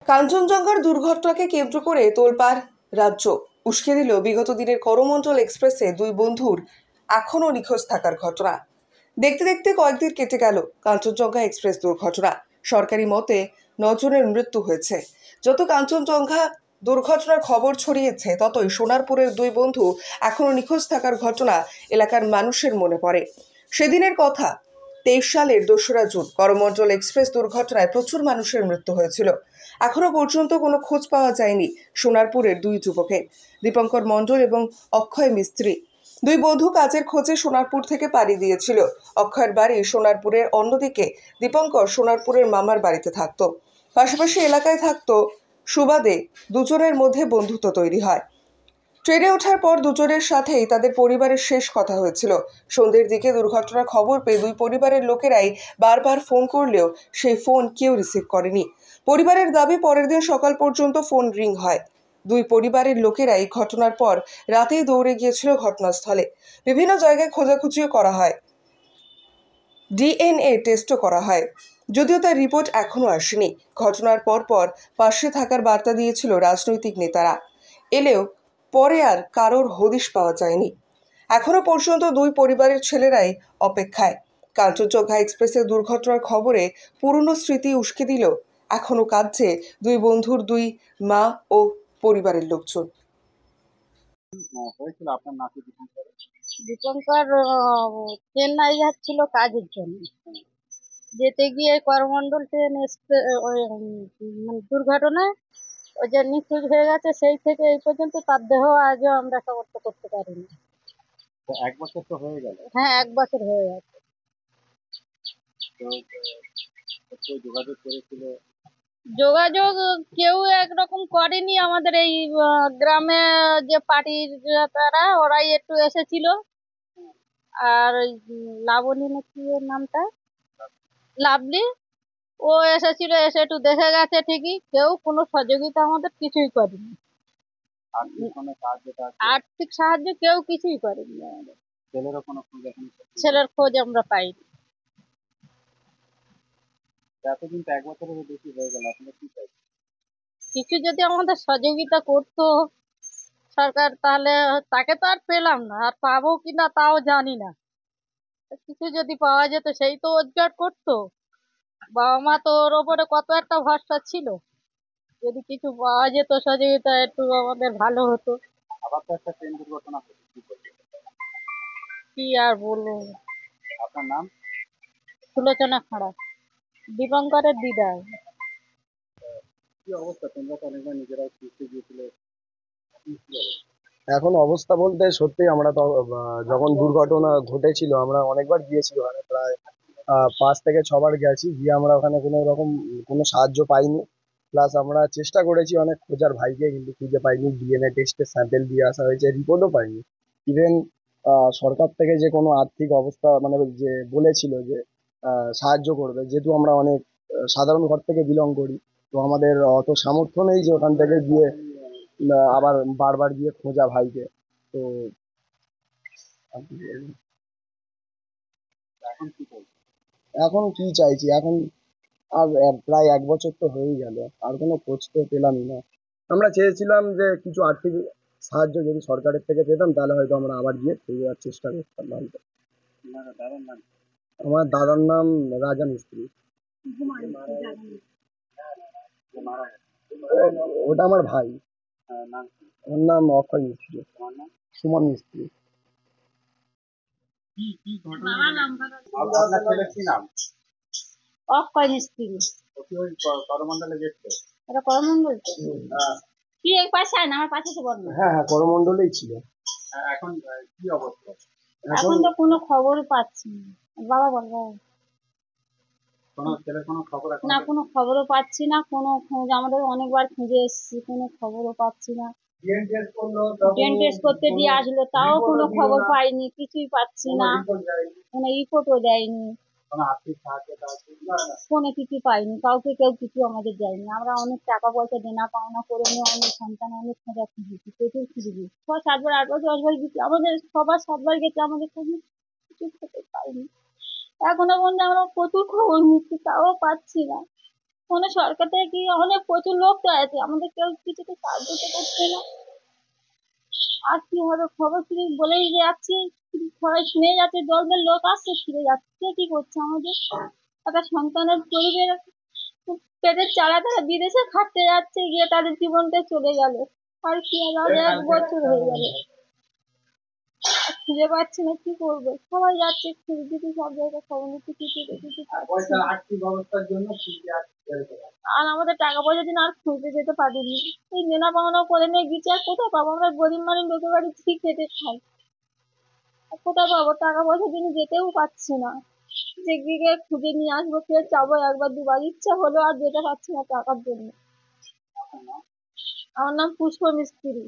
কাঞ্চনজঙ্ঘার দুর্ঘটনাকে কেন্দ্র করে তোলপাড় রাজ্য। উস্কে দিল বিগত দিনের করমণ্ডল এক্সপ্রেসে দুই বন্ধুর এখনও নিখোঁজ থাকার ঘটনা। দেখতে দেখতে কয়েকদিন কেটে গেল কাঞ্চনজঙ্ঘা এক্সপ্রেস দুর্ঘটনা। সরকারি মতে 9 জনের মৃত্যু হয়েছে। যত কাঞ্চনজঙ্ঘা দুর্ঘটনার খবর ছড়িয়েছে ততই সোনারপুরের দুই বন্ধু এখনও নিখোঁজ থাকার ঘটনা এলাকার মানুষের মনে পড়ে। সেদিনের কথা 23 সালের 2রা জুন করমণ্ডল এক্সপ্রেস দুর্ঘটনায় প্রচুর মানুষের মৃত্যু হয়েছিল। এখনো পর্যন্ত কোনো খোঁজ পাওয়া যায়নি সোনারপুরের দুই যুবকের, দীপঙ্কর মণ্ডল এবং অক্ষয় মিস্ত্রি। দুই বন্ধু কাজের খোঁজে সোনারপুর থেকে পাড়ি দিয়েছিল। অক্ষয়ের বাড়ি সোনারপুরের অন্যদিকে দীপঙ্কর সোনারপুরের মামার বাড়িতে থাকতো। পাশাপাশি এলাকায় থাকতো সুবাদে দুজনের মধ্যে বন্ধুত্ব তৈরি হয়। ট্রেনে ওঠার পর দুজনের সাথেই তাদের পরিবারের শেষ কথা হয়েছিল। সন্ধ্যের দিকে দুর্ঘটনার খবর পেয়ে দুই পরিবারের লোকেরাই বারবার ফোন করলেও সেই ফোন কেউ রিসিভ করেনি। পরিবারের দাবি পরের দিন সকাল পর্যন্ত ফোন রিং হয়। দুই পরিবারের লোকেরাই ঘটনার পর রাতেই দৌড়ে গিয়েছিল ঘটনাস্থলে। বিভিন্ন জায়গায় খোঁজাখুঁজিও করা হয়, ডিএনএ টেস্টও করা হয়, যদিও তার রিপোর্ট এখনো আসেনি। ঘটনার পর পাশে থাকার বার্তা দিয়েছিল রাজনৈতিক নেতারা, এলেও পরে আর কারোর হদিশ পাওয়া যায়নি। এখনো পর্যন্ত দুই পরিবারের ছেলেরাই অপেক্ষায়। কাঞ্চনজঙ্ঘা এক্সপ্রেসের দুর্ঘটনার খবরে পুরনো স্মৃতি উস্কে দিল এখনো কাঁদছে দুই বন্ধুর দুই মা ও পরিবারের লোকজন। হয়েছিল আপনার নাতি দীপঙ্কর? দীপঙ্কর চেন্নাই যাচ্ছিল কাজের জন্য। যেতে গিয়ে করমণ্ডল ট্রেন মানে দুর্ঘটনায় ওই যে নিখোঁজ হয়ে গেছে। সেই থেকে এই পর্যন্ত তার দেহ আজও আমরা শনাক্ত করতে পারিনি। তো 1 বছর তো হয়ে গেল। হ্যাঁ, 1 বছর হয়ে গেছে। তো কেউ যোগাযোগ করেছিল? যোগাযোগ কেউ একরকম করেনি। আমাদের এই গ্রামে যে পার্টির তারা ওরাই একটু এসেছিল। আর ওই লাবণী নাকি ওর নামটা, লাভলি, ও এসেছিল, এসে একটু দেখে গেছে ঠিকই। কেউ কোনো সহযোগিতা আমাদের কিছুই করেনি। আর্থিক সাহায্য কেউ কিছুই করেনি আমাদের। ছেলেরও কোনো খোঁজ এখন? ছেলের খোঁজ আমরা পাইনি। এতদিন তো 1 বছরেরও বেশি হয়ে গেল, আপনারা কি চাইছেন? কিছু যদি আমাদের সহযোগিতা করতো সরকার, তাহলে তাকে তো আর পেলাম না, আর পাবো কিনা তাও জানি না। কিছু যদি পাওয়া যেত সেই তো রোজগার করতো। বাবা মা তো ওর ওপরে কত একটা ভরসা ছিল। যদি কিছু পাওয়া যেত সহযোগিতা, একটু আমাদের ভালো হতো। আবার তো একটা ট্রেন দুর্ঘটনা হয়েছে, কি করবেন? কি আর বলবো। আপনার নাম? সুলোচনা খাড়া, দীপঙ্করের দিদা। কি অবস্থা? তোমরা তো অনেকবার নিজেরাও ঘুরতে গিয়েছিলে, এখন কি অবস্থা? এখন অবস্থা বলতে সত্যি আমরা তো যখন দুর্ঘটনা ঘটেছিল আমরা অনেকবার গিয়েছি ওখানে, প্রায় 5 থেকে 6 বার গেছি। গিয়ে আমরা ওখানে কোনো রকম কোনো সাহায্য পাইনি। প্লাস আমরা চেষ্টা করেছি অনেক খোঁজার ভাইকে, কিন্তু খুঁজে পাইনি। ডিএনএ টেস্টের স্যাম্পেল দিয়ে আসা হয়েছে, রিপোর্টও পাইনি। ইভেন সরকার থেকে যে কোনো আর্থিক অবস্থা মানে যে বলেছিল যে সাহায্য করবে, যেহেতু আমরা অনেক সাধারণ ঘর থেকে বিলং করি, তো আমাদের অত সামর্থ্য নেই যে ওখান থেকে গিয়ে আবার বারবার গিয়ে খোঁজা ভাইকে। তো আর কি বলবো? এখন কি করবে? এখন কি চাইছি, এখন আর প্রায় 1 বছর তো হয়েই গেল, আর কোনো খোঁজ তো পেলামই না। আমরা চেয়েছিলাম যে কিছু আর্থিক সাহায্য যদি সরকারের থেকে পেতাম, তাহলে হয়তো আমরা আবার গিয়ে খোঁজার চেষ্টা করতাম ভাইকে। আপনার দাদার নাম? আমার দাদার নাম রাজা মিস্ত্রি। যে মারা গেছে ওটা আমার ভাই। নাম কি? ওর নাম অক্ষয় মিস্ত্রি। তোমার নাম? সুমন মিস্ত্রি। আপনার ছেলের কি নাম? অক্ষয় মিস্ত্রি। ও কি ওই করমণ্ডলে গেছে? এটা করমণ্ডল তো। কি এই পাশে আয় না, আমার পাশে তো বল না। হ্যাঁ হ্যাঁ, করমণ্ডলেই ছিল। এখন কি অবস্থা? এখন তো কোনো খবর পাচ্ছি না। বাবা বল বাবা। কোনো ছেলের কোনো খবর এখন? না, কোনো খবরও পাচ্ছি না। কোনো খোঁজ, আমাদের অনেকবার খুঁজে এসেছি, কোনো খবরও পাচ্ছি না। ডিএনএ টেস্ট করতে দিয়ে আসলো, তাও কোনো খবর পাইনি, কিছুই পাচ্ছি না। কোনো রিপোর্টও দেয়নি, কোনো আর্থিক সাহায্য কোনো কিছু পাইনি। কাউকে কেউ কিছু আমাদের দেয়নি। আমরা অনেক টাকা পয়সা দেনা পাওনা করে নিয়ে অনেক সন্তান অনেক খোঁজা খুঁজেছি, প্রচুর খুঁজেছি। 6-7 বার, 8 বার, 10 বার গেছি, আমাদের সবার 7 বার গেছে, আমাদের কাছে কিছু খেতে পাইনি। এখনো পর্যন্ত আমরা প্রচুর খবর নিচ্ছি, তাও পাচ্ছি না। মানে সরকার থেকে কি অনেক প্রচুর লোক তো আছে, আমাদের কেউ কিছুতে সাহায্য তো করছে না। আর কি হবে, খবর শুনে বলেই যাচ্ছি, সবাই শুনে যাচ্ছে, দলবের লোক আসছে ফিরে যাচ্ছে, কে কি করছে আমাদের? একটা সন্তানের পরিবার পেটের চালা তারা বিদেশে খাটতে যাচ্ছে, গিয়ে তাদের জীবনটা চলে গেল। আর কি হবে, আজ 1 বছর হয়ে গেল, আর খুঁজে পাচ্ছি না, কি করবো? সবাই যাচ্ছে খুঁজে দিতে, সব জায়গায় খবর নিতে, কিছু কিছু পাচ্ছি না। আর্থিক অবস্থার জন্য আর আমাদের টাকা পয়সা দিন আর খুঁজতে যেতে পারিনি, এই দেনা পাওনা করে নিয়ে গেছি, আর কোথায় পাবো? আমরা গরিব মানুষ, লোকের বাড়ি ঠিক খেটে খাই, আর কোথায় পাবো? টাকা পয়সা দিন যেতেও পারছি না, যে গিয়ে খুঁজে নিয়ে আসবো, ফের যাবো একবার দুবার, ইচ্ছা হলো আর যেতে পারছি না টাকার জন্য। আমার নাম পুষ্প মিস্ত্রি।